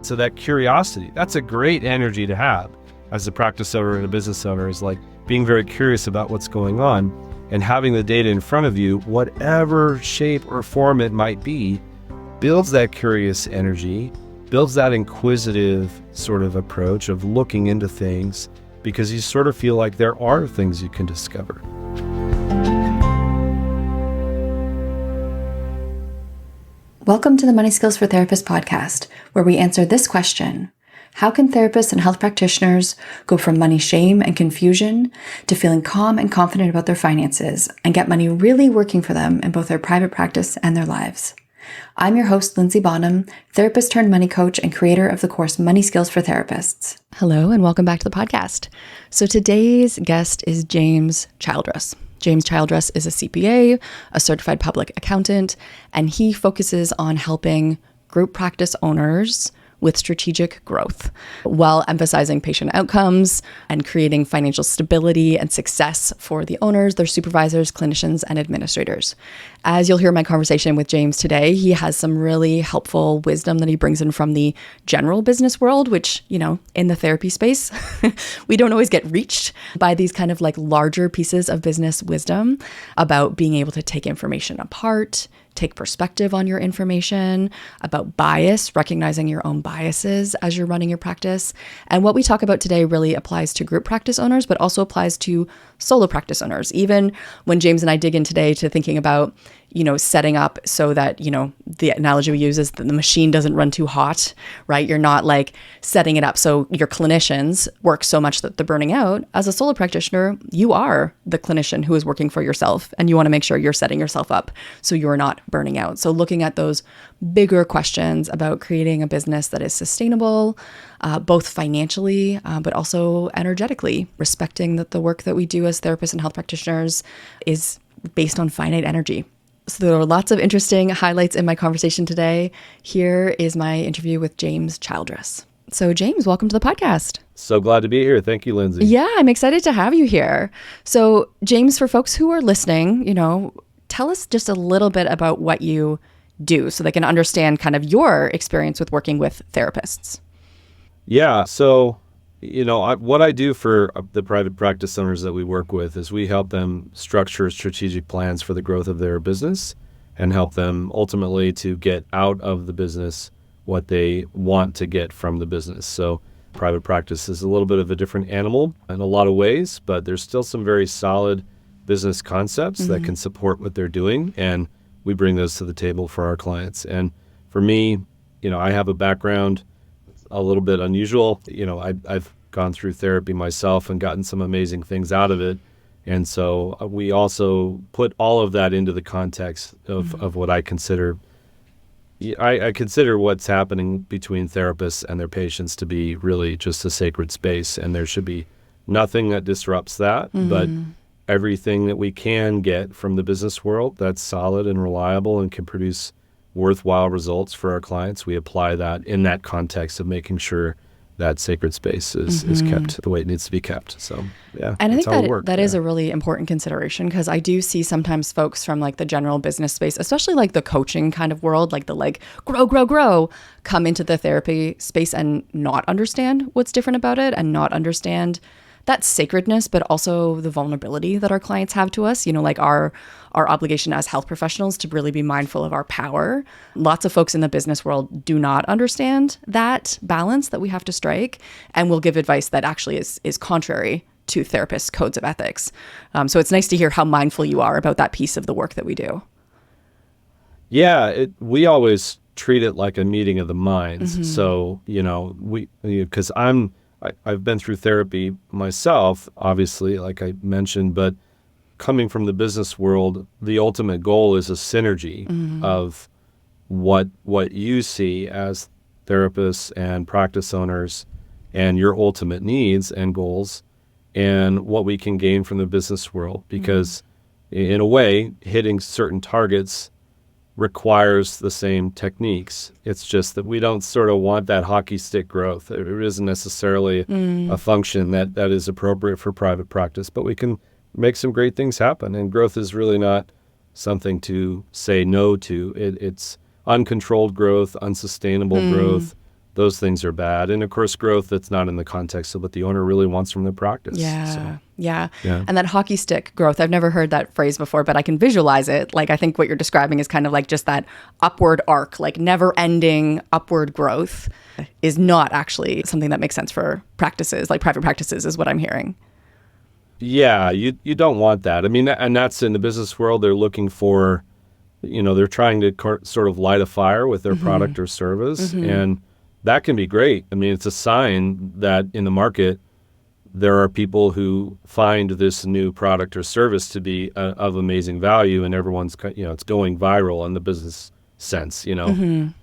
So that curiosity, that's a great energy to have as a practice owner and a business owner, is like being very curious about what's going on and having the data in front of you, whatever shape or form it might be, builds that curious energy, builds that inquisitive sort of approach of looking into things, because you sort of feel like there are things you can discover. Welcome to the Money Skills for Therapists podcast, where we answer this question: how can therapists and health practitioners go from money shame and confusion to feeling calm and confident about their finances and get money really working for them in both their private practice and their lives? I'm your host, Linzy Bonham, therapist turned money coach and creator of the course Money Skills for Therapists. Hello, and welcome back to the podcast. So today's guest is James Childress. James Childress is a CPA, a certified public accountant, and he focuses on helping group practice owners with strategic growth while emphasizing patient outcomes and creating financial stability and success for the owners, their supervisors, clinicians, and administrators. As you'll hear in my conversation with James today, he has some really helpful wisdom that he brings in from the general business world, which, you know, in the therapy space, we don't always get reached by these kind of like larger pieces of business wisdom about being able to take information apart, take perspective on your information, about bias, recognizing your own biases as you're running your practice. And what we talk about today really applies to group practice owners, but also applies to solo practice owners. Even when James and I dig in today to thinking about, you know, setting up so that, you know, the analogy we use is that the machine doesn't run too hot, right? You're not like setting it up so your clinicians work so much that they're burning out. As a solo practitioner, you are the clinician who is working for yourself, and you want to make sure you're setting yourself up so you're not burning out. So looking at those bigger questions about creating a business that is sustainable, both financially, but also energetically, respecting that the work that we do as therapists and health practitioners is based on finite energy. So there are lots of interesting highlights in my conversation today. Here is my interview with James Childress. So James, welcome to the podcast. So glad to be here. Thank you, Linzy. Yeah, I'm excited to have you here. So James, for folks who are listening, you know, tell us just a little bit about what you do so they can understand kind of your experience with working with therapists. Yeah. So, you know, what I do for the private practice owners that we work with is we help them structure strategic plans for the growth of their business and help them ultimately to get out of the business what they want to get from the business. So private practice is a little bit of a different animal in a lot of ways, but there's still some very solid business concepts that can support what they're doing. And we bring those to the table for our clients. And for me, you know, I have a background a little bit unusual. You know, I've gone through therapy myself and gotten some amazing things out of it. And so we also put all of that into the context of what I consider. I consider what's happening between therapists and their patients to be really just a sacred space. And there should be nothing that disrupts that, but everything that we can get from the business world that's solid and reliable and can produce worthwhile results for our clients, we apply that in that context of making sure that sacred space is kept the way it needs to be kept. So, yeah. And I think that is a really important consideration, because I do see sometimes folks from like the general business space, especially like the coaching kind of world, like the like grow, come into the therapy space and not understand what's different about it and not understand that sacredness, but also the vulnerability that our clients have to us, you know, like our obligation as health professionals to really be mindful of our power. Lots of folks in the business world do not understand that balance that we have to strike, and will give advice that actually is contrary to therapists' codes of ethics. So it's nice to hear how mindful you are about that piece of the work that we do. Yeah, we always treat it like a meeting of the minds. So, you know, because I've been through therapy myself, obviously, like I mentioned, but coming from the business world, the ultimate goal is a synergy of what you see as therapists and practice owners and your ultimate needs and goals and what we can gain from the business world. Because in a way, hitting certain targets requires the same techniques. It's just that we don't sort of want that hockey stick growth. It isn't necessarily a function that is appropriate for private practice, but we can make some great things happen. And growth is really not something to say no to. It's uncontrolled growth, unsustainable growth, those things are bad. And of course, growth that's not in the context of what the owner really wants from their practice. Yeah. So, Yeah. yeah. And that hockey stick growth, I've never heard that phrase before, but I can visualize it. Like, I think what you're describing is kind of like just that upward arc, like never ending upward growth is not actually something that makes sense for practices, like private practices is what I'm hearing. Yeah, you don't want that. I mean, and that's in the business world. They're looking for, they're trying to sort of light a fire with their product or service. And that can be great. I mean, it's a sign that in the market, there are people who find this new product or service to be of amazing value, and everyone's, it's going viral in the business sense,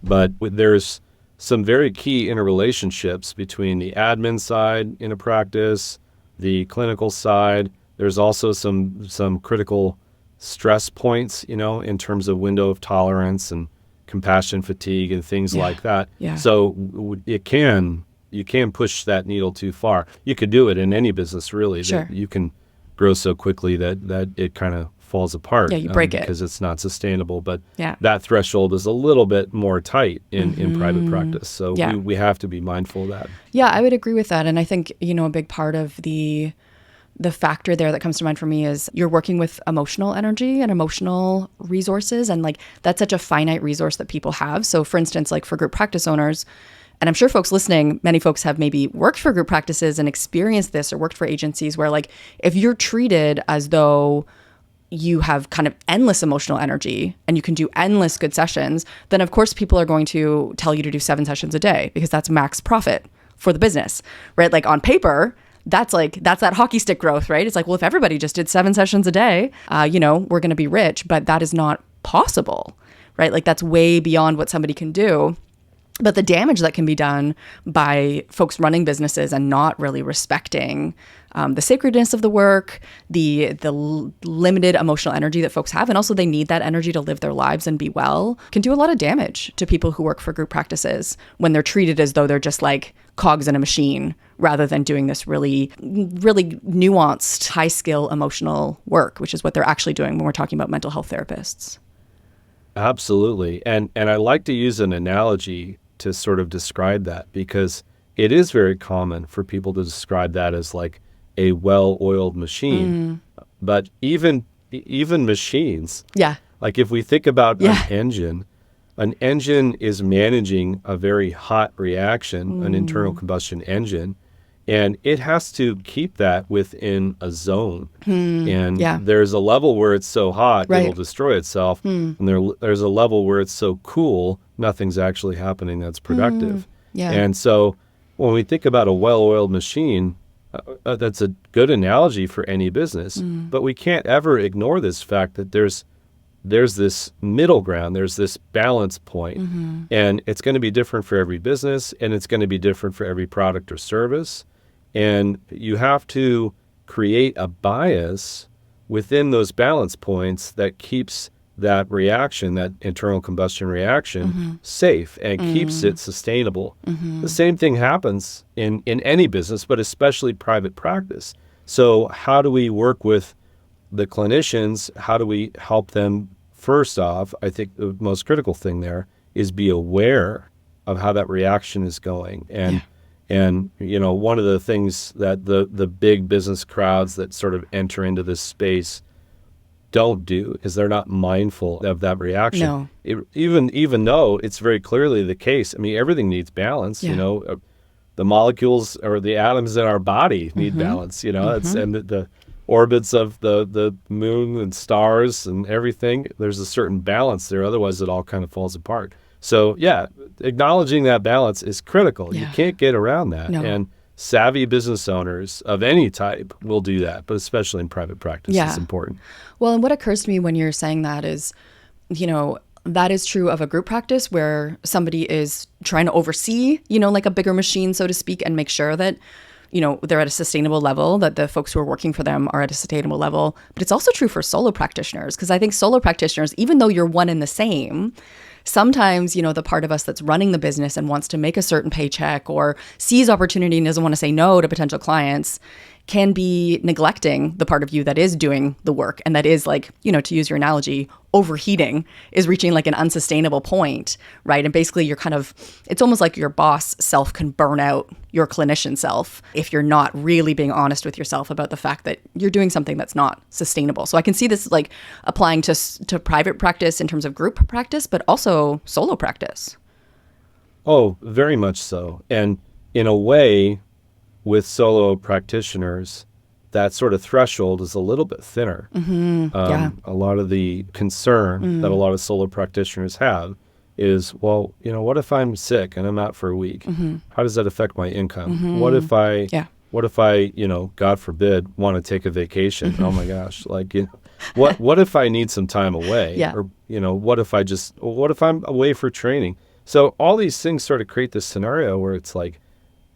But there's some very key interrelationships between the admin side in a practice, the clinical side. There's also some critical stress points, in terms of window of tolerance and compassion fatigue and things like that. Yeah. So you can push that needle too far. You could do it in any business, really. Sure. That you can grow so quickly that it kind of falls apart. Yeah, you break it. Because it's not sustainable. But Yeah. that threshold is a little bit more tight in private practice. So Yeah. we have to be mindful of that. Yeah, I would agree with that. And I think, a big part of the factor there that comes to mind for me is you're working with emotional energy and emotional resources. And like, that's such a finite resource that people have. So for instance, like for group practice owners, and I'm sure folks listening, many folks have maybe worked for group practices and experienced this or worked for agencies where like, if you're treated as though you have kind of endless emotional energy and you can do endless good sessions, then of course people are going to tell you to do 7 sessions a day because that's max profit for the business, right? Like on paper, that's that hockey stick growth, right? It's like, well, if everybody just did 7 sessions a day, we're going to be rich, but that is not possible, right? Like that's way beyond what somebody can do. But the damage that can be done by folks running businesses and not really respecting the sacredness of the work, the limited emotional energy that folks have, and also they need that energy to live their lives and be well, can do a lot of damage to people who work for group practices when they're treated as though they're just like cogs in a machine rather than doing this really, really nuanced, high skill emotional work, which is what they're actually doing when we're talking about mental health therapists. Absolutely. And I like to use an analogy to sort of describe that, because it is very common for people to describe that as like a well-oiled machine. But even machines, like if we think about an engine is managing a very hot reaction, an internal combustion engine, and it has to keep that within a zone. And there's a level where it's so hot, it'll destroy itself. And there's a level where it's so cool, nothing's actually happening that's productive. And so when we think about a well-oiled machine, that's a good analogy for any business. But we can't ever ignore this fact that there's this middle ground, there's this balance point. And it's going to be different for every business, and it's going to be different for every product or service. And you have to create a bias within those balance points that keeps that reaction, that internal combustion reaction, safe and keeps it sustainable. The same thing happens in any business, but especially private practice. So how do we work with the clinicians? How do we help them? First off, I think the most critical thing there is be aware of how that reaction is going. And one of the things that the big business crowds that sort of enter into this space don't do is they're not mindful of that reaction. No. Even though it's very clearly the case. I mean, everything needs balance. The molecules or the atoms in our body need balance. It's and the orbits of the moon and stars and everything. There's a certain balance there. Otherwise, it all kind of falls apart. So acknowledging that balance is critical. You can't get around that. No. And savvy business owners of any type will do that, but especially in private practice, it's important. Well, and what occurs to me when you're saying that is, that is true of a group practice where somebody is trying to oversee, like a bigger machine, so to speak, and make sure that, they're at a sustainable level, that the folks who are working for them are at a sustainable level. But it's also true for solo practitioners, because I think solo practitioners, even though you're one and the same, sometimes, the part of us that's running the business and wants to make a certain paycheck or sees opportunity and doesn't want to say no to potential clients can be neglecting the part of you that is doing the work and that is like, to use your analogy, overheating, is reaching like an unsustainable point, right? And basically it's almost like your boss self can burn out your clinician self if you're not really being honest with yourself about the fact that you're doing something that's not sustainable. So I can see this like applying to private practice in terms of group practice, but also solo practice. Oh, very much so. And in a way, with solo practitioners, that sort of threshold is a little bit thinner. A lot of the concern that a lot of solo practitioners have is, well, what if I'm sick and I'm out for a week? How does that affect my income? What if I, God forbid, want to take a vacation? Oh my gosh, what if I need some time away? Yeah. Or, what if I'm away for training? So all these things sort of create this scenario where it's like,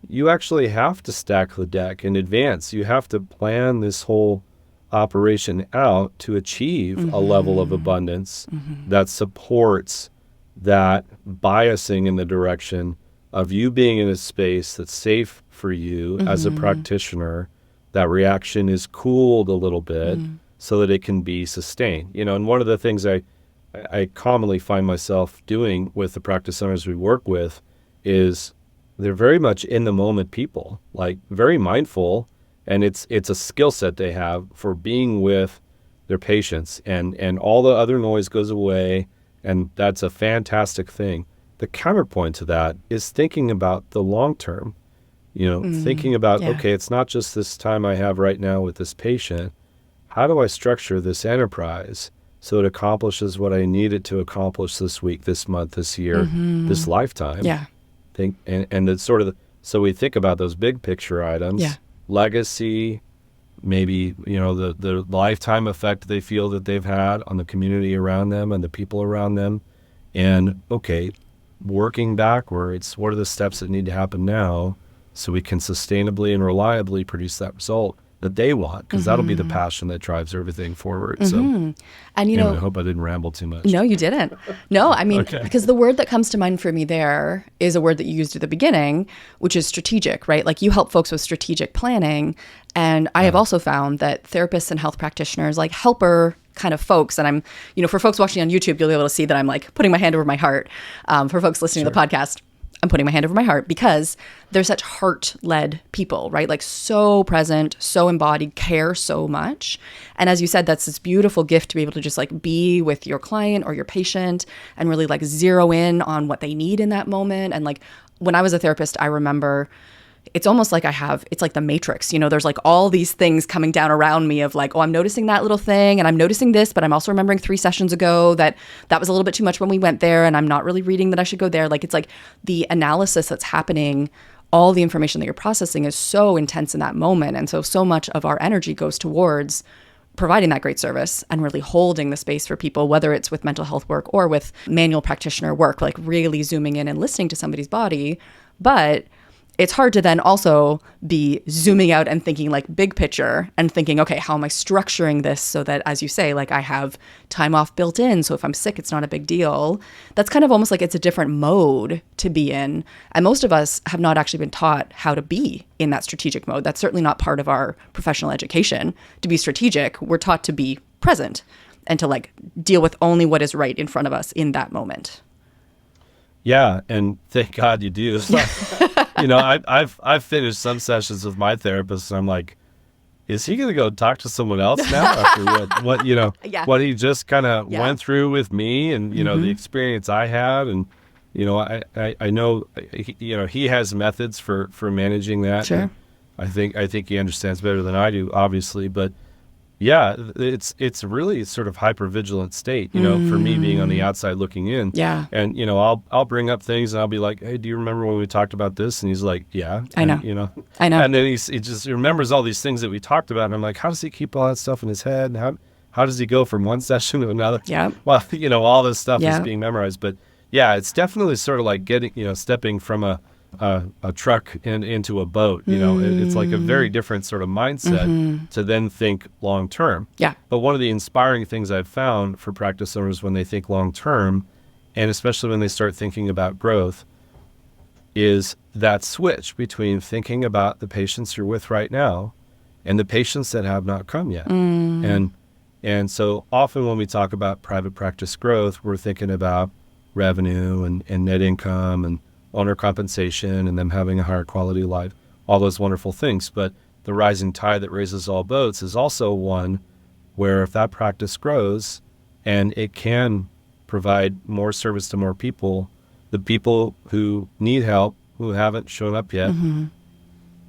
you actually have to stack the deck in advance. You have to plan this whole operation out to achieve a level of abundance that supports that biasing in the direction of you being in a space that's safe for you as a practitioner. That reaction is cooled a little bit so that it can be sustained. And one of the things I commonly find myself doing with the practice owners we work with is they're very much in the moment people, like very mindful, and it's a skill set they have for being with their patients, and all the other noise goes away, and that's a fantastic thing. The counterpoint to that is thinking about the long term, thinking about, okay, it's not just this time I have right now with this patient. How do I structure this enterprise so it accomplishes what I need it to accomplish this week, this month, this year, this lifetime? Yeah. And it's sort of, so we think about those big picture items, legacy, maybe, the lifetime effect they feel that they've had on the community around them and the people around them. And okay, working backwards, what are the steps that need to happen now so we can sustainably and reliably produce that result that they want? Because that'll be the passion that drives everything forward. So, and I hope I didn't ramble too much. No, you didn't. No, I mean, because the word that comes to mind for me there is a word that you used at the beginning, which is strategic, right? Like you help folks with strategic planning. And I have also found that therapists and health practitioners, like helper kind of folks, and I'm, for folks watching on YouTube, you'll be able to see that I'm like putting my hand over my heart. For folks listening to the podcast, I'm putting my hand over my heart because they're such heart-led people, right? Like so present, so embodied, care so much. And as you said, that's this beautiful gift to be able to just like be with your client or your patient and really like zero in on what they need in that moment. And like when I was a therapist, I remember it's almost like it's like the Matrix, there's like all these things coming down around me of like, oh, I'm noticing that little thing and I'm noticing this, but I'm also remembering 3 sessions ago that was a little bit too much when we went there and I'm not really reading that I should go there. Like, it's like the analysis that's happening, all the information that you're processing is so intense in that moment. And so much of our energy goes towards providing that great service and really holding the space for people, whether it's with mental health work or with manual practitioner work, like really zooming in and listening to somebody's body. But it's hard to then also be zooming out and thinking like big picture and thinking, okay, how am I structuring this so that, as you say, like I have time off built in. So if I'm sick, it's not a big deal. That's kind of almost like it's a different mode to be in. And most of us have not actually been taught how to be in that strategic mode. That's certainly not part of our professional education. To be strategic, we're taught to be present and to like deal with only what is right in front of us in that moment. Yeah, and thank God you do. I've finished some sessions with my therapist, and I'm like, is he going to go talk to someone else now after what he just kind of went through with me, and the experience I had, and I know he has methods for managing that. Sure. I think he understands better than I do, obviously, but. Yeah, it's really sort of hypervigilant state, for me being on the outside looking in. Yeah. And, I'll bring up things and I'll be like, hey, do you remember when we talked about this? And he's like, yeah. I know. I know. And then he just remembers all these things that we talked about. And I'm like, how does he keep all that stuff in his head? And how does he go from one session to another? Yeah. Well, all this stuff is being memorized. But yeah, it's definitely sort of like getting, stepping from a truck into a boat. It's like a very different sort of mindset to then think long term. Yeah. But one of the inspiring things I've found for practice owners when they think long term, and especially when they start thinking about growth, is that switch between thinking about the patients you're with right now and the patients that have not come yet. And so often when we talk about private practice growth, we're thinking about revenue and net income and owner compensation and them having a higher quality of life, all those wonderful things. But the rising tide that raises all boats is also one where if that practice grows and it can provide more service to more people, the people who need help, who haven't shown up yet,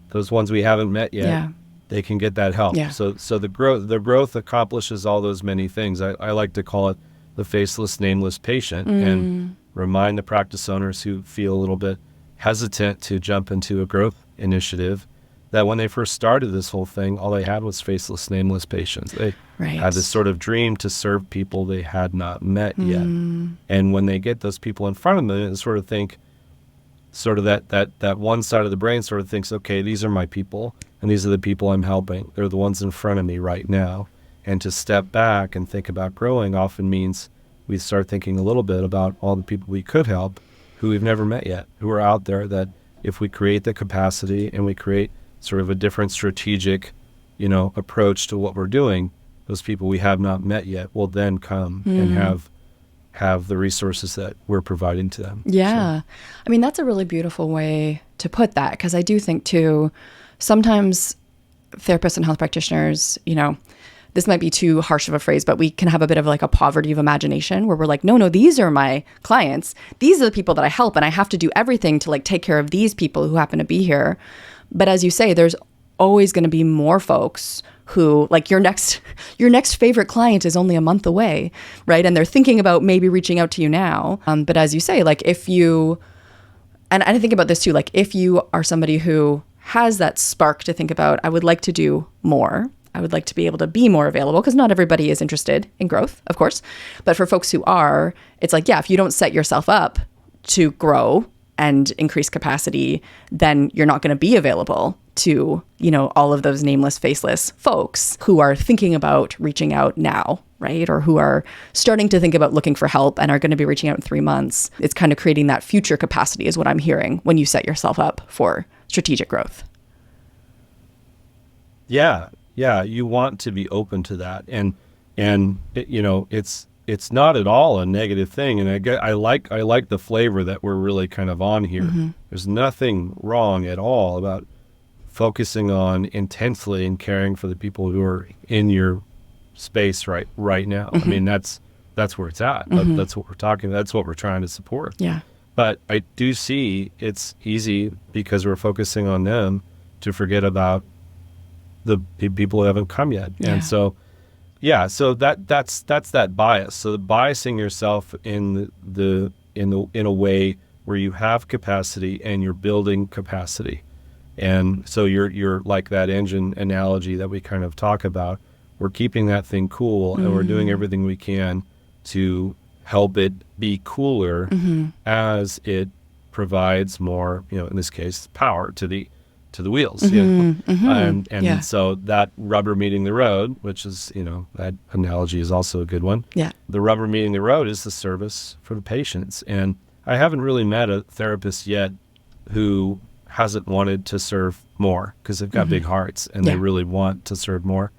those ones we haven't met yet, they can get that help. Yeah. So the growth accomplishes all those many things. I like to call it the faceless, nameless patient, and remind the practice owners who feel a little bit hesitant to jump into a growth initiative that when they first started this whole thing, all they had was faceless, nameless patients. They had this sort of dream to serve people they had not met yet. And when they get those people in front of them and sort of think, sort of that one side of the brain sort of thinks, okay, these are my people, and these are the people I'm helping. They're the ones in front of me right now. And to step back and think about growing often means we start thinking a little bit about all the people we could help who we've never met yet, who are out there that if we create the capacity and we create sort of a different strategic, approach to what we're doing, those people we have not met yet will then come and have the resources that we're providing to them. Yeah. So. I mean, that's a really beautiful way to put that, because I do think too, sometimes therapists and health practitioners, this might be too harsh of a phrase, but we can have a bit of like a poverty of imagination where we're like, no, these are my clients. These are the people that I help, and I have to do everything to like take care of these people who happen to be here. But as you say, there's always going to be more folks who, like, your next favorite client is only a month away, right? And they're thinking about maybe reaching out to you now. But as you say, like if you, and I think about this too, like if you are somebody who has that spark to think about, I would like to do more. I would like to be able to be more available, because not everybody is interested in growth, of course. But for folks who are, it's like, if you don't set yourself up to grow and increase capacity, then you're not going to be available to, all of those nameless, faceless folks who are thinking about reaching out now, right? Or who are starting to think about looking for help and are going to be reaching out in 3 months. It's kind of creating that future capacity is what I'm hearing when you set yourself up for strategic growth. Yeah, you want to be open to that. And it's not at all a negative thing. And I like the flavor that we're really kind of on here. There's nothing wrong at all about focusing on intensely and caring for the people who are in your space right now. I mean, that's where it's at. That's what we're talking about. That's what we're trying to support. Yeah. But I do see it's easy, because we're focusing on them, to forget about the people who haven't come yet. Yeah. And so that's that bias. So the biasing yourself in a way where you have capacity and you're building capacity. And so you're like that engine analogy that we kind of talk about. We're keeping that thing cool, and we're doing everything we can to help it be cooler as it provides more, in this case, power to the wheels. And so that rubber meeting the road, which is, that analogy is also a good one. Yeah. The rubber meeting the road is the service for the patients. And I haven't really met a therapist yet who hasn't wanted to serve more, because they've got big hearts and they really want to serve more.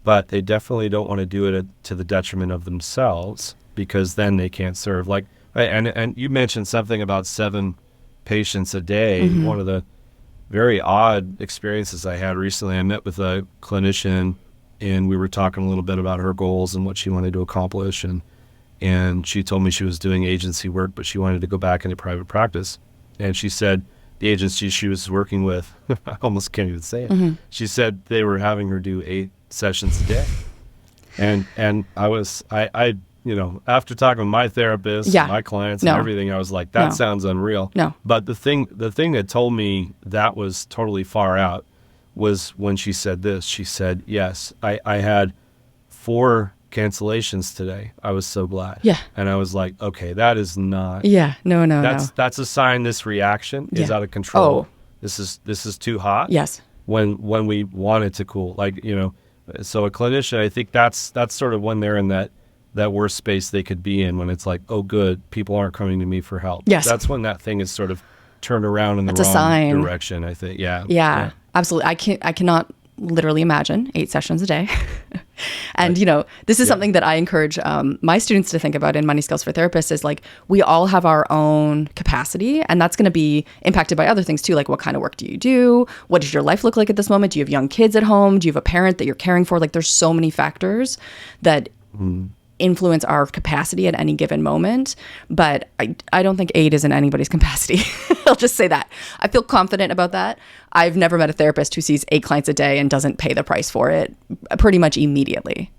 But they definitely don't want to do it to the detriment of themselves, because then they can't serve. Like, and you mentioned something about 7 patients a day. One of the very odd experiences I had recently, I met with a clinician, and we were talking a little bit about her goals and what she wanted to accomplish. And she told me she was doing agency work, but she wanted to go back into private practice. And she said the agency she was working with, I almost can't even say it. She said they were having her do 8 sessions a day. And I after talking with my therapist, my clients and everything, I was like, that sounds unreal. No. But the thing that told me that was totally far out was when she said this. She said, yes, I had 4 cancellations today. I was so glad. Yeah. And I was like, okay, that is not. Yeah. No. That's a sign this reaction is out of control. Oh. This is too hot. Yes. When we want it to cool, so a clinician, I think that's sort of when they're in that worst space they could be in, when it's like, oh, good, people aren't coming to me for help. Yes. That's when that thing is sort of turned around in the That's a wrong sign. direction, I think. Yeah. Yeah, absolutely. I cannot literally imagine 8 sessions a day. And, you know, this is something that I encourage my students to think about in Money Skills for Therapists is like, we all have our own capacity, and that's going to be impacted by other things too. Like, what kind of work do you do? What does your life look like at this moment? Do you have young kids at home? Do you have a parent that you're caring for? Like, there's so many factors that influence our capacity at any given moment. But I don't think 8 is in anybody's capacity. I'll just say that. I feel confident about that. I've never met a therapist who sees 8 clients a day and doesn't pay the price for it pretty much immediately.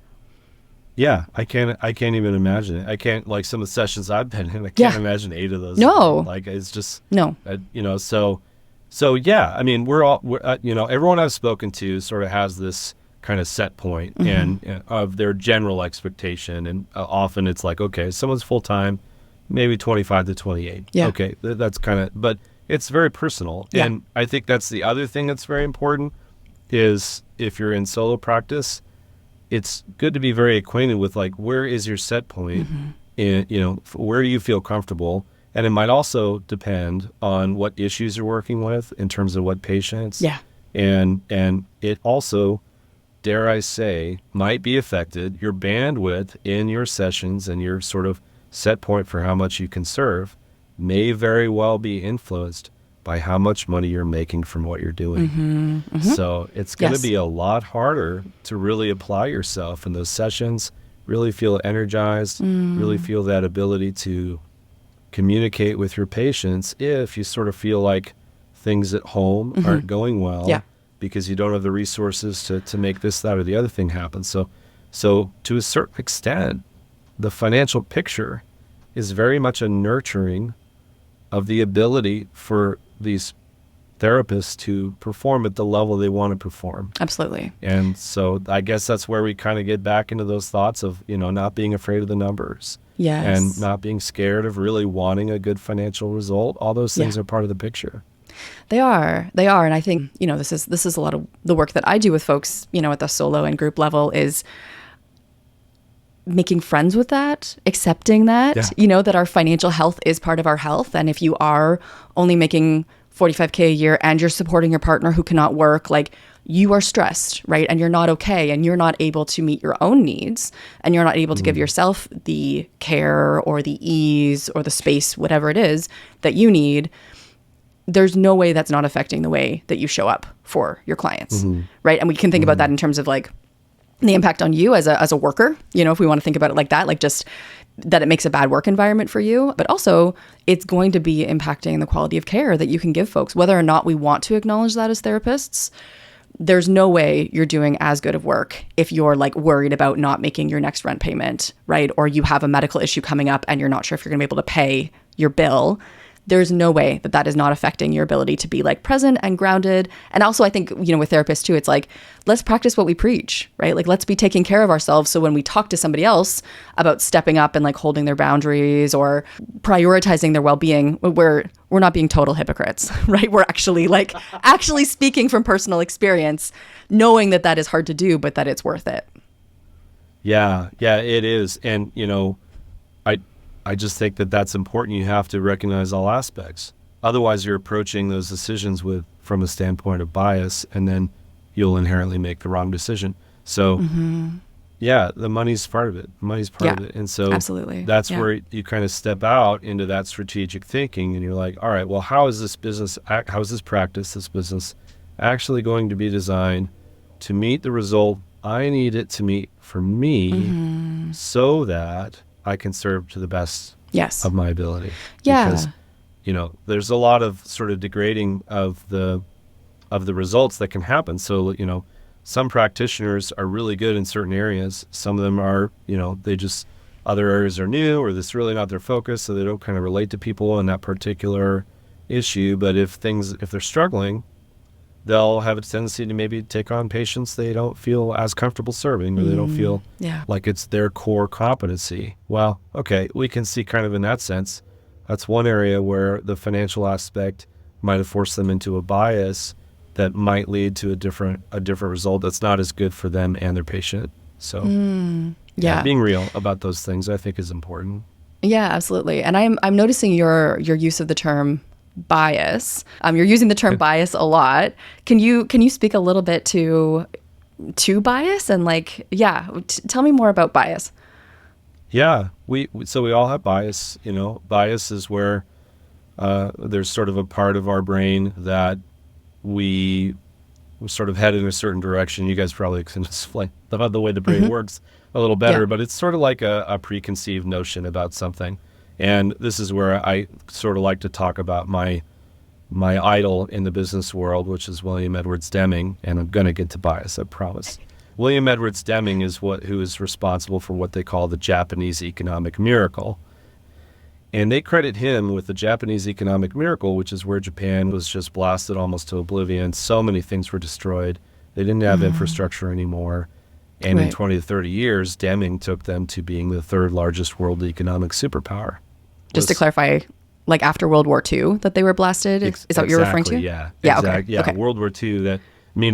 Yeah, I can't even imagine it. I can't, like, some of the sessions I've been in, I can't imagine 8 of those. No. Like, it's just, No. you know, so yeah, I mean, we're you know, everyone I've spoken to sort of has this kind of set point and of their general expectation. And often it's like, okay, someone's full-time, maybe 25 to 28. Yeah. Okay, that's kind of, but it's very personal. Yeah. And I think that's the other thing that's very important is if you're in solo practice, it's good to be very acquainted with, like, where is your set point? In, you know, where do you feel comfortable? And it might also depend on what issues you're working with in terms of what patients. Yeah. And it also, dare I say, might be affected. Your bandwidth in your sessions and your sort of set point for how much you can serve may very well be influenced by how much money you're making from what you're doing. So it's going to be a lot harder to really apply yourself in those sessions, really feel energized, really feel that ability to communicate with your patients if you sort of feel like things at home aren't going well. Because you don't have the resources to make this, that, or the other thing happen. So to a certain extent, the financial picture is very much a nurturing of the ability for these therapists to perform at the level they want to perform. Absolutely. And so I guess that's where we kind of get back into those thoughts of, you know, not being afraid of the numbers. Yes. And not being scared of really wanting a good financial result. All those things are part of the picture. They are. And I think, you know, this is a lot of the work that I do with folks, you know, at the solo and group level is making friends with that, accepting that, you know, that our financial health is part of our health. And if you are only making $45K a year and you're supporting your partner who cannot work, like, you are stressed, right? And you're not okay. And you're not able to meet your own needs. And you're not able to give yourself the care or the ease or the space, whatever it is that you need. There's no way that's not affecting the way that you show up for your clients, right? And we can think about that in terms of, like, the impact on you as a worker, you know, if we want to think about it like that, like just that it makes a bad work environment for you, but also it's going to be impacting the quality of care that you can give folks, whether or not we want to acknowledge that as therapists. There's no way you're doing as good of work if you're, like, worried about not making your next rent payment, right? Or you have a medical issue coming up and you're not sure if you're going to be able to pay your bill. There's no way that that is not affecting your ability to be, like, present and grounded. And also, I think, you know, with therapists too, it's like, let's practice what we preach, right? Like, let's be taking care of ourselves. So when we talk to somebody else about stepping up and, like, holding their boundaries or prioritizing their well-being, we're not being total hypocrites, right? We're actually, like, actually speaking from personal experience, knowing that that is hard to do, but that it's worth it. Yeah, it is. And, you know, I just think that that's important. You have to recognize all aspects. Otherwise, you're approaching those decisions from a standpoint of bias, and then you'll inherently make the wrong decision. So, yeah, the money's part of it. Money's part of it. And so absolutely. That's where you kind of step out into that strategic thinking, and you're like, all right, well, how is this practice, this business actually going to be designed to meet the result I need it to meet for me so that I can serve to the best of my ability. Yeah. Because, you know, there's a lot of sort of degrading of the results that can happen. So, you know, some practitioners are really good in certain areas. Some of them are, you know, other areas are new, or this is really not their focus, so they don't kind of relate to people in that particular issue. But if they're struggling, they'll have a tendency to maybe take on patients they don't feel as comfortable serving, or they don't feel like it's their core competency. Well, okay, we can see kind of in that sense, that's one area where the financial aspect might have forced them into a bias that might lead to a different result that's not as good for them and their patient. So being real about those things, I think, is important. Yeah, absolutely. And I'm noticing your use of the term bias. You're using the term bias a lot. Can you speak a little bit to bias and tell me more about bias? Yeah, so we all have bias. Bias is where there's sort of a part of our brain that we sort of head in a certain direction. You guys probably can explain the way the brain works a little better, but it's sort of like a preconceived notion about something. And this is where I sort of like to talk about my idol in the business world, which is William Edwards Deming, and I'm going to get to bias, I promise. William Edwards Deming is who is responsible for what they call the Japanese economic miracle. And they credit him with the Japanese economic miracle, which is where Japan was just blasted almost to oblivion. So many things were destroyed. They didn't have infrastructure anymore. And in 20 to 30 years, Deming took them to being the third largest world economic superpower. Just to clarify, like after World War II that they were blasted? Is that what you're referring to? Yeah. Yeah, exactly. okay. Yeah, World War II.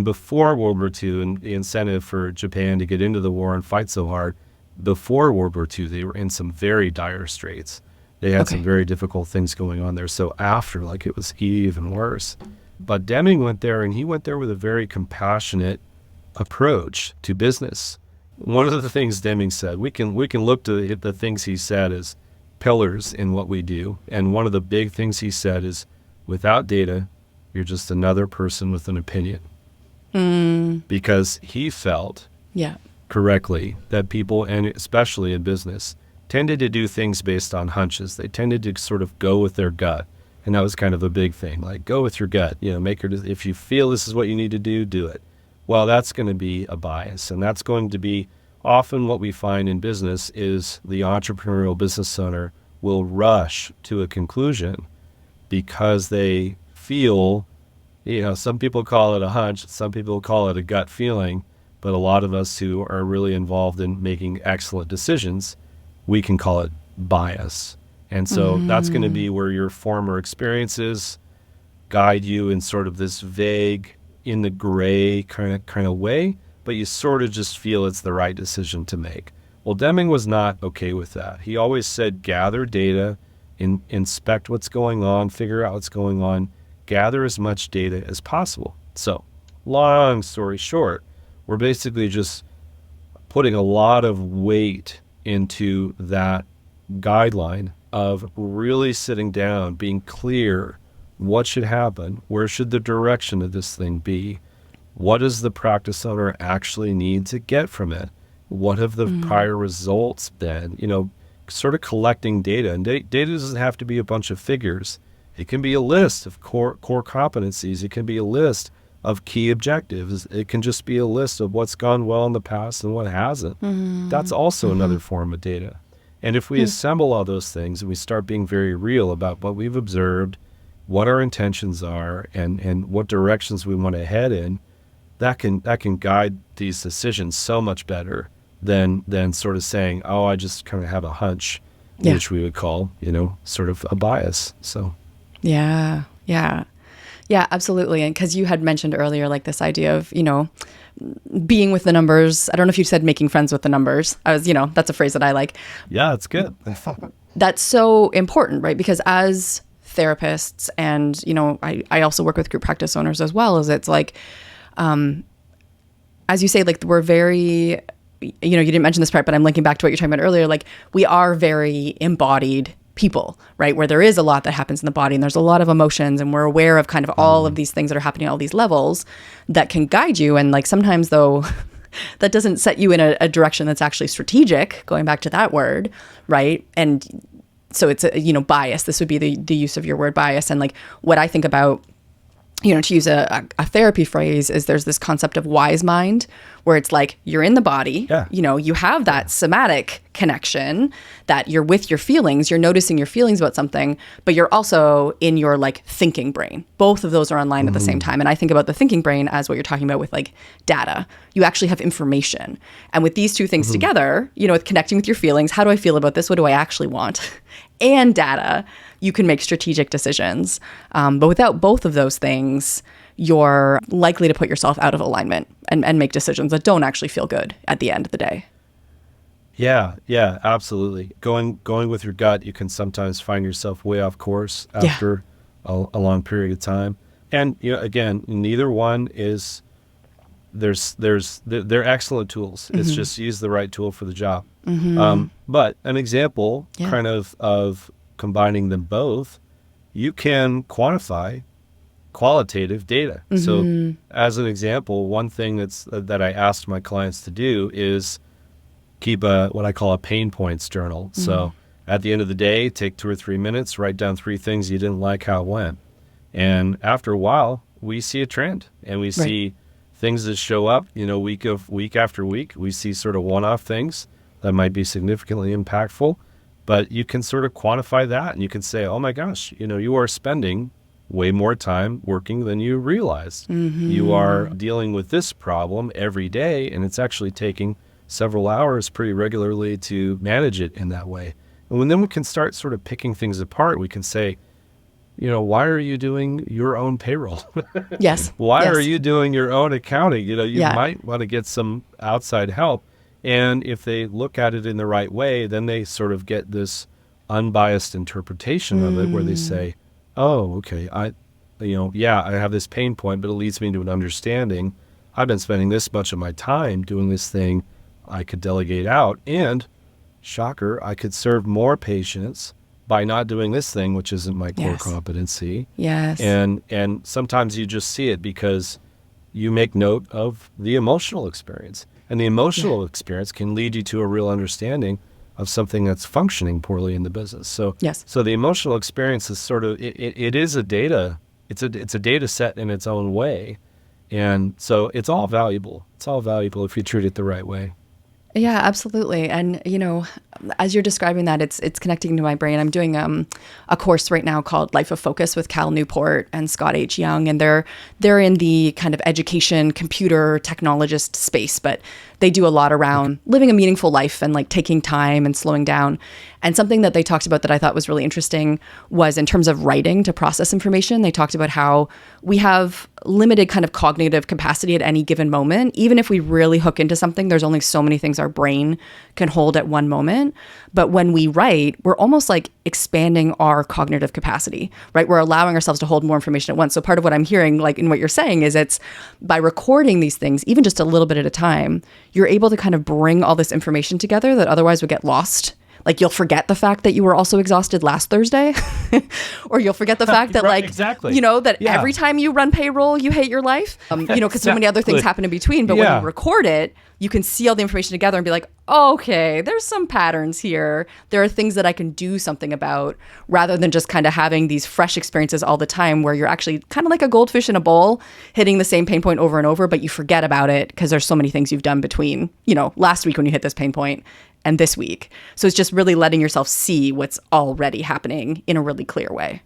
Before World War II, and the incentive for Japan to get into the war and fight so hard, before World War II, they were in some very dire straits. They had some very difficult things going on there. So after, it was even worse. But Deming went there, and he went there with a very compassionate approach to business. One of the things Deming said, we can look to the things he said as pillars in what we do. And one of the big things he said is, without data, you're just another person with an opinion. Because he felt correctly that people, and especially in business, tended to do things based on hunches. They tended to sort of go with their gut. And that was kind of a big thing, go with your gut. If you feel this is what you need to do it. Well, that's going to be a bias. And that's going to be often what we find in business is the entrepreneurial business owner will rush to a conclusion because they feel, some people call it a hunch, some people call it a gut feeling, but a lot of us who are really involved in making excellent decisions, we can call it bias. And so that's going to be where your former experiences guide you in sort of this vague, in the gray kind of way, but you sort of just feel it's the right decision to make. Well, Deming was not okay with that. He always said, gather data, inspect what's going on, figure out what's going on, gather as much data as possible. So, long story short, we're basically just putting a lot of weight into that guideline of really sitting down, being clear, what should happen, where should the direction of this thing be, what does the practice owner actually need to get from it, what have the prior results been, sort of collecting data. And data doesn't have to be a bunch of figures. It can be a list of core competencies. It can be a list of key objectives. It can just be a list of what's gone well in the past and what hasn't. That's also another form of data. And if we assemble all those things and we start being very real about what we've observed, what our intentions are, and what directions we want to head in, that can guide these decisions so much better than sort of saying, oh, I just kind of have a hunch, which we would call, sort of a bias. So. Yeah, absolutely. And because you had mentioned earlier, this idea of, being with the numbers. I don't know if you said making friends with the numbers. That's a phrase that I like. Yeah, it's good. That's so important, right? Because as therapists and, I also work with group practice owners as well, as it's as you say, we're very, you didn't mention this part, but I'm linking back to what you're talking about earlier. We are very embodied people, right? Where there is a lot that happens in the body and there's a lot of emotions and we're aware of kind of all of these things that are happening at all these levels that can guide you. And sometimes though, that doesn't set you in a direction that's actually strategic, going back to that word, right? And so it's, bias. This would be the use of your word bias. And what I think about, to use a therapy phrase, is there's this concept of wise mind, where it's you're in the body, you have that somatic connection that you're with your feelings, you're noticing your feelings about something, but you're also in your thinking brain. Both of those are online at the same time. And I think about the thinking brain as what you're talking about with data. You actually have information. And with these two things together, with connecting with your feelings, how do I feel about this? What do I actually want? And data, you can make strategic decisions. But without both of those things, you're likely to put yourself out of alignment and make decisions that don't actually feel good at the end of the day. Yeah, absolutely. Going with your gut, you can sometimes find yourself way off course after a long period of time. And again, neither one is they're excellent tools. It's just use the right tool for the job. But an example kind of combining them both, you can quantify qualitative data. So as an example, one thing that I asked my clients to do is keep what I call a pain points journal. So at the end of the day, take 2 or 3 minutes, write down 3 things you didn't like how it went. And after a while, we see a trend, and we see things that show up, week after week. We see sort of one-off things that might be significantly impactful, but you can sort of quantify that, and you can say, oh my gosh, you are spending way more time working than you realized. You are dealing with this problem every day, and it's actually taking several hours pretty regularly to manage it in that way. And then we can start sort of picking things apart. We can say, why are you doing your own payroll? Yes. Why are you doing your own accounting? You might want to get some outside help. And if they look at it in the right way, then they sort of get this unbiased interpretation of it where they say, oh, okay, I have this pain point, but it leads me to an understanding. I've been spending this much of my time doing this thing I could delegate out. And, shocker, I could serve more patients by not doing this thing, which isn't my core competency. Yes. And sometimes you just see it because you make note of the emotional experience. And the emotional experience can lead you to a real understanding of something that's functioning poorly in the business. So the emotional experience is sort of, it is a data, it's a data set in its own way. And so it's all valuable. It's all valuable if you treat it the right way. Yeah, absolutely. And, as you're describing that, it's connecting to my brain. I'm doing a course right now called Life of Focus with Cal Newport and Scott H. Young, and they're in the kind of education, computer technologist space, but they do a lot around living a meaningful life and like taking time and slowing down. And something that they talked about that I thought was really interesting was in terms of writing to process information. They talked about how we have limited kind of cognitive capacity at any given moment. Even if we really hook into something, there's only so many things our brain can hold at one moment. But when we write, we're almost like expanding our cognitive capacity, right? We're allowing ourselves to hold more information at once. So part of what I'm hearing, like in what you're saying, is it's by recording these things, even just a little bit at a time, you're able to kind of bring all this information together that otherwise would get lost. Like you'll forget the fact that you were also exhausted last Thursday, or you'll forget the fact that every time you run payroll, you hate your life, because so many other things happen in between. But when you record it, you can see all the information together and be like, okay, there's some patterns here. There are things that I can do something about, rather than just kind of having these fresh experiences all the time where you're actually kind of like a goldfish in a bowl, hitting the same pain point over and over, but you forget about it because there's so many things you've done between, last week when you hit this pain point and this week. So it's just really letting yourself see what's already happening in a really clear way.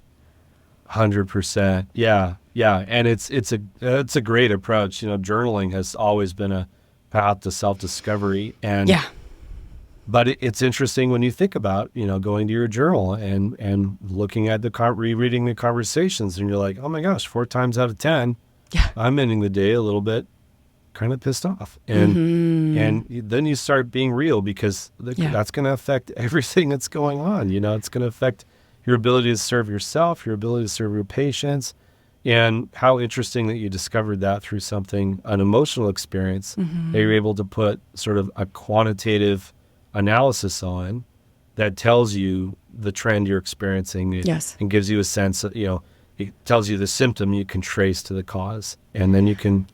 100%. Yeah. And it's a great approach. Journaling has always been a path to self-discovery. And but it's interesting when you think about, going to your journal and looking at rereading the conversations, and you're like, oh my gosh, 4 times out of 10, I'm ending the day a little bit kind of pissed off. And then you start being real, because that's going to affect everything that's going on. It's going to affect your ability to serve yourself, your ability to serve your patients. And how interesting that you discovered that through an emotional experience, that you're able to put sort of a quantitative analysis on that tells you the trend you're experiencing. And gives you a sense that, it tells you the symptom you can trace to the cause, and then you can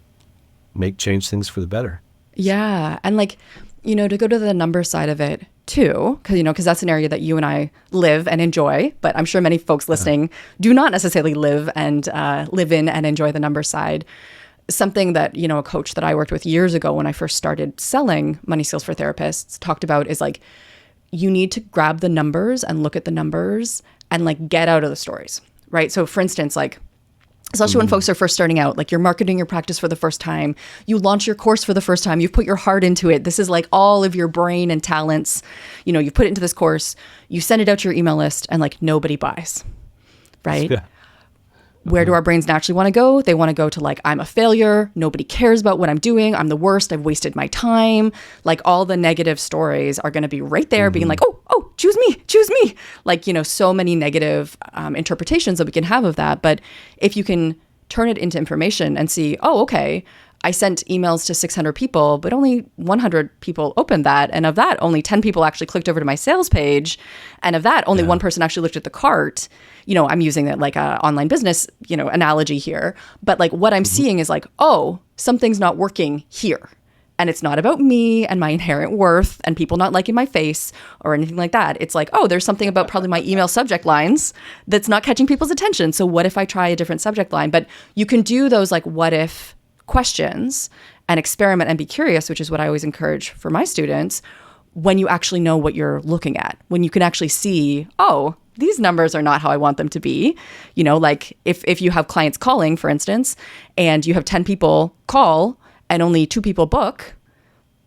change things for the better. Yeah. And to go to the number side of it too, because that's an area that you and I live and enjoy, but I'm sure many folks listening do not necessarily live in and enjoy the number side. Something that, a coach that I worked with years ago when I first started selling money skills for therapists talked about is you need to grab the numbers and look at the numbers and get out of the stories, right? So for instance, especially when folks are first starting out, you're marketing your practice for the first time, you launch your course for the first time, you've put your heart into it. This is all of your brain and talents. You put it into this course, you send it out to your email list, and nobody buys, right? Where do our brains naturally want to go? They want to go to like, I'm a failure. Nobody cares about what I'm doing. I'm the worst. I've wasted my time. Like all the negative stories are going to be right there being like, oh, choose me. Like, so many negative interpretations that we can have of that. But if you can turn it into information and see, oh, okay, I sent emails to 600 people, but only 100 people opened that. And of that, only 10 people actually clicked over to my sales page. And of that, only one person actually looked at the cart. I'm using that like a online business, analogy here. But like what I'm seeing is like, oh, something's not working here. And it's not about me and my inherent worth and people not liking my face or anything like that. It's like, oh, there's something about probably my email subject lines that's not catching people's attention. So what if I try a different subject line? But you can do those like what if questions and experiment and be curious, which is what I always encourage for my students, when you actually know what you're looking at, when you can actually see, oh, these numbers are not how I want them to be. Like if you have clients calling, for instance, and you have 10 people call and only 2 people book,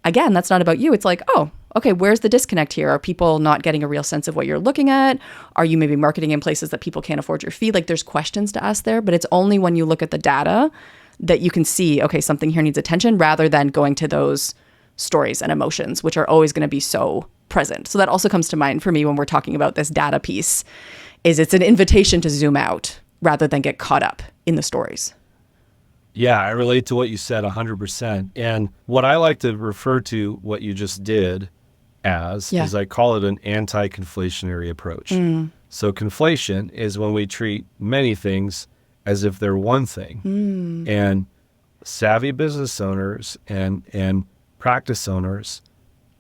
again, that's not about you. It's like, oh, okay, where's the disconnect here? Are people not getting a real sense of what you're looking at? Are you maybe marketing in places that people can't afford your fee? Like there's questions to ask there, but it's only when you look at the data that you can see, okay, something here needs attention, rather than going to those stories and emotions, which are always going to be so present. So that also comes to mind for me when we're talking about this data piece, is it's an invitation to zoom out rather than get caught up in the stories. Yeah, I relate to what you said 100%. And what I like to refer to what you just did as is I call it an anti-conflationary approach. So conflation is when we treat many things as if they're one thing. And savvy business owners and practice owners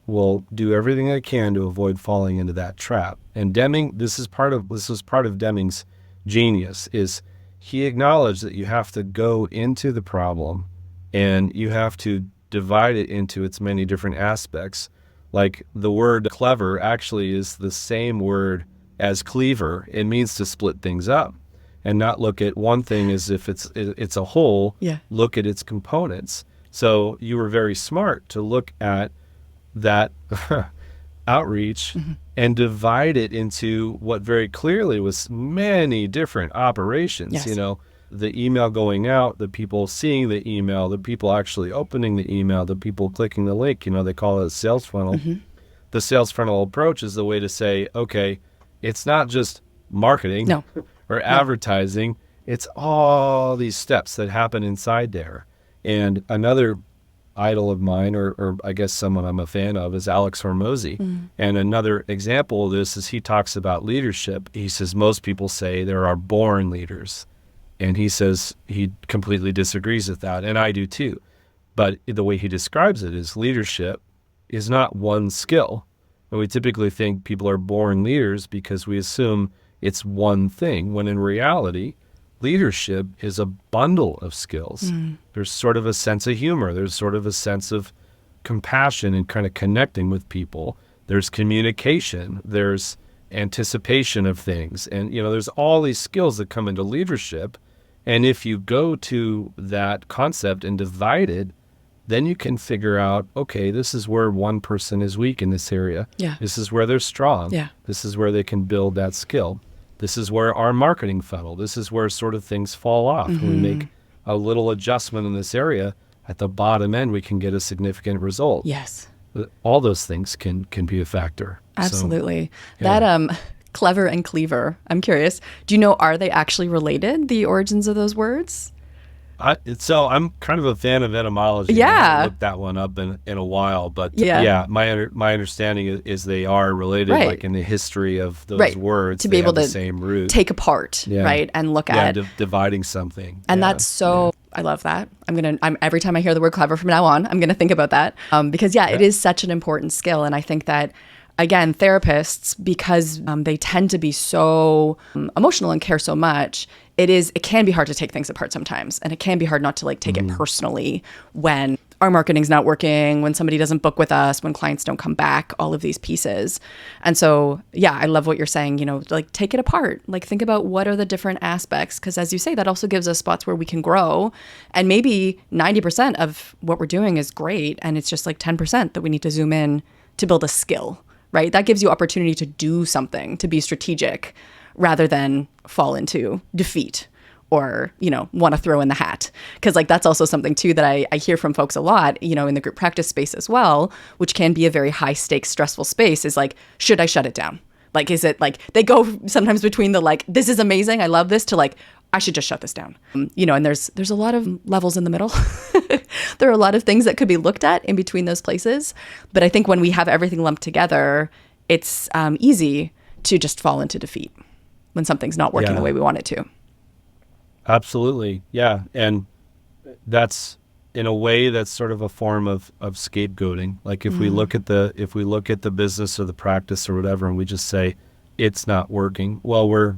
will do everything they can to avoid falling into that trap. And Deming, this was part of Deming's genius, is he acknowledged that you have to go into the problem and you have to divide it into its many different aspects. Like the word clever actually is the same word as cleaver. It means to split things up and not look at one thing as if it's a whole. Look at its components. So you were very smart to look at that outreach and divide it into what very clearly was many different operations. The email going out, the people seeing the email, the people actually opening the email, the people clicking the link. They call it a sales funnel. The sales funnel approach is the way to say, okay, it's not just marketing or advertising. It's all these steps that happen inside there. And another idol of mine, or I guess someone I'm a fan of, is Alex Hormozy. And another example of this is he talks about leadership. He says most people say there are born leaders. And he says he completely disagrees with that, and I do too. But the way he describes it is leadership is not one skill. And we typically think people are born leaders because we assume it's one thing, when in reality, leadership is a bundle of skills. There's sort of a sense of humor. There's sort of a sense of compassion and kind of connecting with people. There's communication. There's anticipation of things. And, there's all these skills that come into leadership. And if you go to that concept and divide it, then you can figure out, okay, this is where one person is weak in this area. This is where they're strong. This is where they can build that skill. This is where our marketing funnel, this is where sort of things fall off. When we make a little adjustment in this area, at the bottom end, we can get a significant result. All those things can be a factor. Absolutely. So, that clever and cleaver, I'm curious, do you know, are they actually related, the origins of those words? So I'm kind of a fan of etymology. I haven't looked that one up in a while, but my understanding is they are related, like in the history of those words, to be able to the same root. Take apart, right, and look at dividing something. And that's so. I love that. I'm every time I hear the word clever from now on, I'm gonna think about that because it is such an important skill, and I think that. Again, therapists, because they tend to be so emotional and care so much, it can be hard to take things apart sometimes. And it can be hard not to take it personally when our marketing's not working, when somebody doesn't book with us, when clients don't come back, all of these pieces. And so, I love what you're saying, take it apart. Think about what are the different aspects. Because as you say, that also gives us spots where we can grow. And maybe 90% of what we're doing is great. And it's just 10% that we need to zoom in to build a skill. Right? That gives you opportunity to do something, to be strategic, rather than fall into defeat or, want to throw in the hat. Because like that's also something too that I hear from folks a lot, in the group practice space as well, which can be a very high stakes, stressful space, is like, should I shut it down? Like, is it like they go sometimes between the like, this is amazing, I love this, to like, I should just shut this down. And there's a lot of levels in the middle. There are a lot of things that could be looked at in between those places. But I think when we have everything lumped together, it's easy to just fall into defeat when something's not working the way we want it to. Absolutely. Yeah. And that's, in a way, that's sort of a form of scapegoating. Like if we look at the business or the practice or whatever, and we just say it's not working, well, we're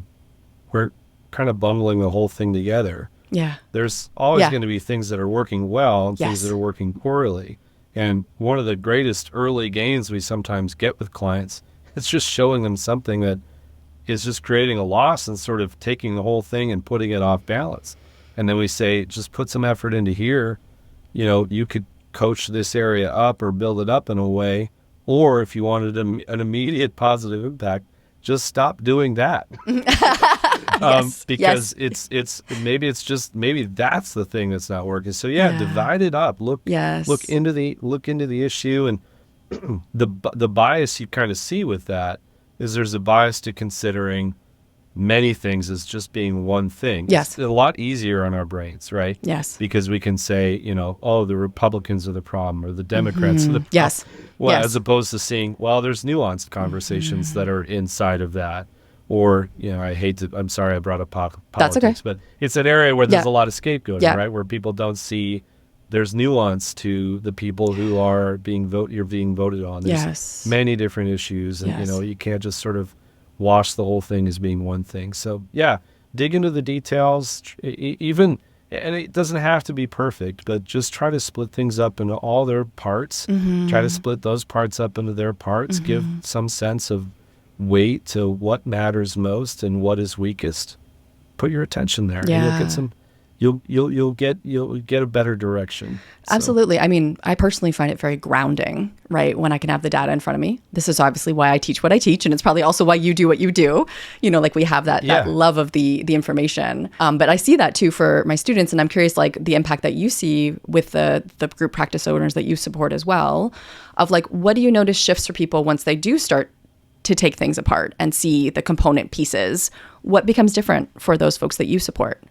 kind of bundling the whole thing together. Yeah. There's always going to be things that are working well and things that are working poorly. And one of the greatest early gains we sometimes get with clients, it's just showing them something that is just creating a loss and sort of taking the whole thing and putting it off balance. And then we say, just put some effort into here. You could coach this area up or build it up in a way. Or if you wanted an immediate positive impact, just stop doing that. Because maybe that's the thing that's not working. So divide it up. Look into the issue, and the bias you kind of see with that is there's a bias to considering many things as just being one thing. Yes. It's a lot easier on our brains, right? Yes. Because we can say, the Republicans are the problem or the Democrats are the problem. Yes. Well, as opposed to seeing, well, there's nuanced conversations that are inside of that. Or, I'm sorry I brought up politics, That's okay. but it's an area where there's a lot of scapegoating, right? Where people don't see there's nuance to the people who are you're being voted on. There's many different issues, and you can't just sort of wash the whole thing as being one thing. So dig into the details, and it doesn't have to be perfect, but just try to split things up into all their parts. Try to split those parts up into their parts. Give some sense of weight to what matters most and what is weakest. Put your attention there. And you'll get some. You'll get a better direction. So. Absolutely. I mean, I personally find it very grounding, right? When I can have the data in front of me. This is obviously why I teach what I teach, and it's probably also why you do what you do. Like we have that love of the information. But I see that too for my students, and I'm curious, like the impact that you see with the group practice owners that you support as well, of like, what do you notice shifts for people once they do start to take things apart and see the component pieces? What becomes different for those folks that you support?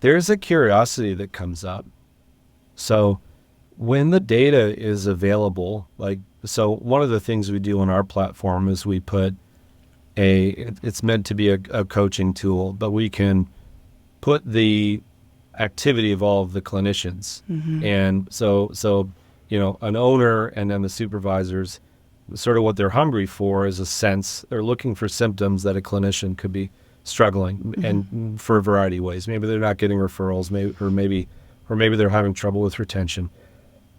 There's a curiosity that comes up. So when the data is available, so one of the things we do on our platform is we put it's meant to be a coaching tool, but we can put the activity of all of the clinicians. And so an owner and then the supervisors, sort of what they're hungry for is a sense, they're looking for symptoms that a clinician could be struggling, and for a variety of ways. Maybe they're not getting referrals, maybe they're having trouble with retention,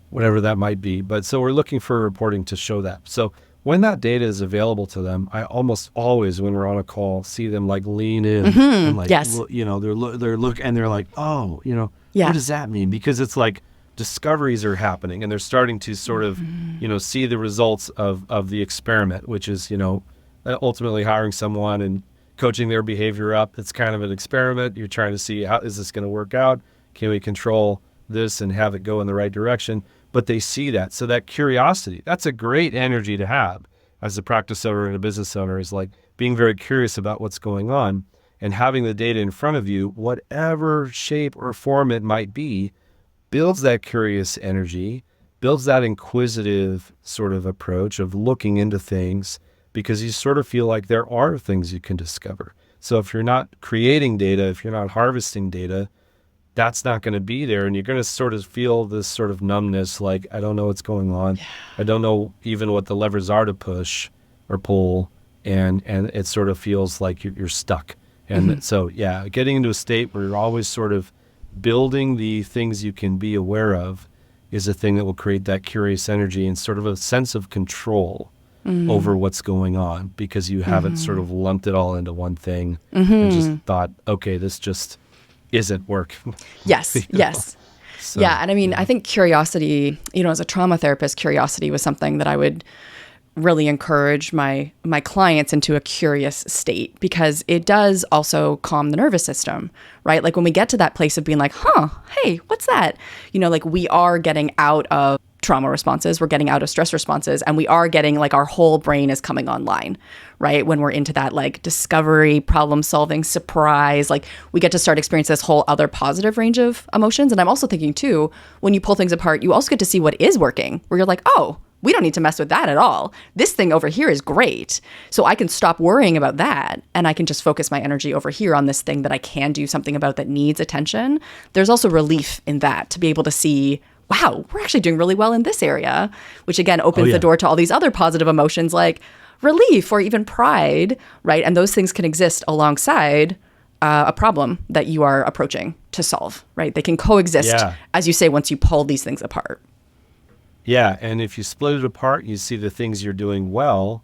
whatever that might be. But so we're looking for reporting to show that. So when that data is available to them, I almost always, when we're on a call, see them like lean in and like, they're look and they're like, oh, what does that mean? Because it's like discoveries are happening, and they're starting to sort of, see the results of the experiment, which is, ultimately hiring someone and coaching their behavior up. It's kind of an experiment. You're trying to see, how is this going to work out? Can we control this and have it go in the right direction? But they see that. So that curiosity, that's a great energy to have as a practice owner and a business owner, is like being very curious about what's going on and having the data in front of you, whatever shape or form it might be, builds that curious energy, builds that inquisitive sort of approach of looking into things, because you sort of feel like there are things you can discover. So if you're not creating data, if you're not harvesting data, that's not going to be there. And you're going to sort of feel this sort of numbness, like, I don't know what's going on. Yeah. I don't know even what the levers are to push or pull. And it sort of feels like you're stuck. And so, getting into a state where you're always sort of building the things you can be aware of is a thing that will create that curious energy and sort of a sense of control over what's going on, because you haven't sort of lumped it all into one thing and just thought, okay, this just isn't working. Yes, yes. So, and I mean, I think curiosity, as a trauma therapist, curiosity was something that I would really encourage my clients into a curious state, because it does also calm the nervous system, right? Like when we get to that place of being like, hey, what's that? Like we are getting out of trauma responses, we're getting out of stress responses, and we are getting like our whole brain is coming online, right? When we're into that like discovery, problem solving, surprise, like we get to start experiencing this whole other positive range of emotions. And I'm also thinking too, when you pull things apart, you also get to see what is working, where you're like, oh, we don't need to mess with that at all. This thing over here is great. So I can stop worrying about that and I can just focus my energy over here on this thing that I can do something about that needs attention. There's also relief in that, to be able to see, wow, we're actually doing really well in this area, which again opens the door to all these other positive emotions like relief or even pride, right? And those things can exist alongside a problem that you are approaching to solve, right? They can coexist, as you say, once you pull these things apart. Yeah, and if you split it apart, you see the things you're doing well,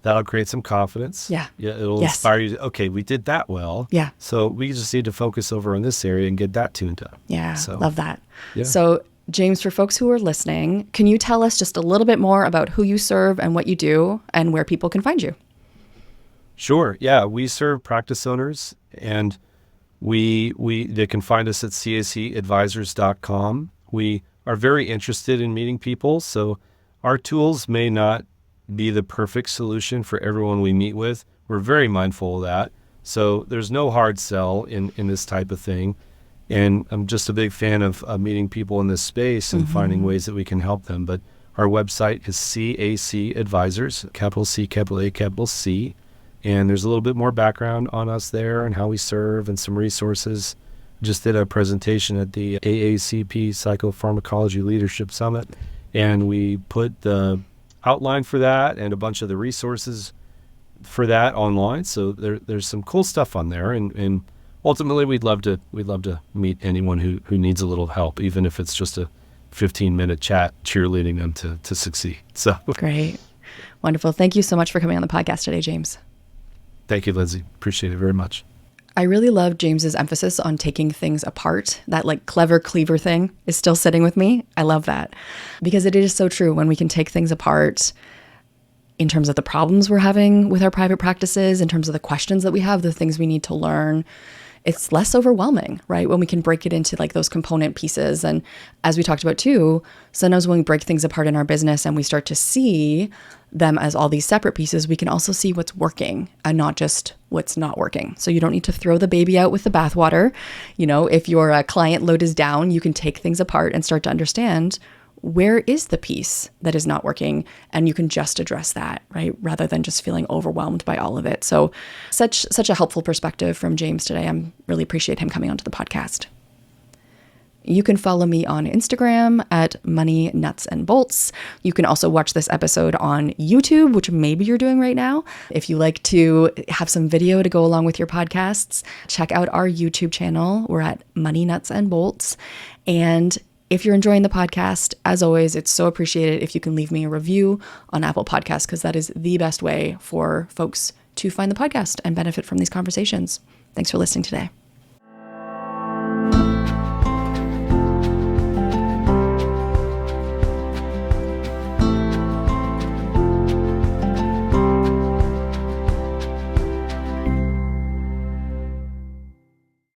that'll create some confidence. Yeah. It'll inspire you to, okay, we did that well. Yeah. So we just need to focus over on this area and get that tuned up. Yeah, so, love that. Yeah. So James, for folks who are listening, can you tell us just a little bit more about who you serve and what you do and where people can find you? Sure. Yeah, we serve practice owners, and they can find us at cacadvisors.com. We are very interested in meeting people, so our tools may not be the perfect solution for everyone we meet with. We're very mindful of that. So there's no hard sell in this type of thing. And I'm just a big fan of meeting people in this space and finding ways that we can help them. But our website is CAC Advisors, capital C, capital A, capital C. And there's a little bit more background on us there and how we serve and some resources. Just did a presentation at the AACP Psychopharmacology Leadership Summit, and we put the outline for that and a bunch of the resources for that online. So there's some cool stuff on there, and ultimately we'd love to meet anyone who needs a little help, even if it's just a 15-minute chat cheerleading them to succeed. So great. Wonderful. Thank you so much for coming on the podcast today, James. Thank you, Linzy. Appreciate it very much. I really love James's emphasis on taking things apart. That like clever cleaver thing is still sitting with me. I love that, because it is so true. When we can take things apart in terms of the problems we're having with our private practices, in terms of the questions that we have, the things we need to learn, it's less overwhelming, right? When we can break it into like those component pieces. And as we talked about too, sometimes when we break things apart in our business and we start to see them as all these separate pieces, we can also see what's working and not just what's not working. So you don't need to throw the baby out with the bathwater. If your client load is down, you can take things apart and start to understand where is the piece that is not working, and you can just address that, right? Rather than just feeling overwhelmed by all of it. So such a helpful perspective from James today. I really appreciate him coming onto the podcast. You can follow me on Instagram at Money Nuts and Bolts. You can also watch this episode on YouTube, which maybe you're doing right now. If you like to have some video to go along with your podcasts, check out our YouTube channel. We're at Money Nuts and Bolts. And if you're enjoying the podcast, as always, it's so appreciated if you can leave me a review on Apple Podcasts, because that is the best way for folks to find the podcast and benefit from these conversations. Thanks for listening today.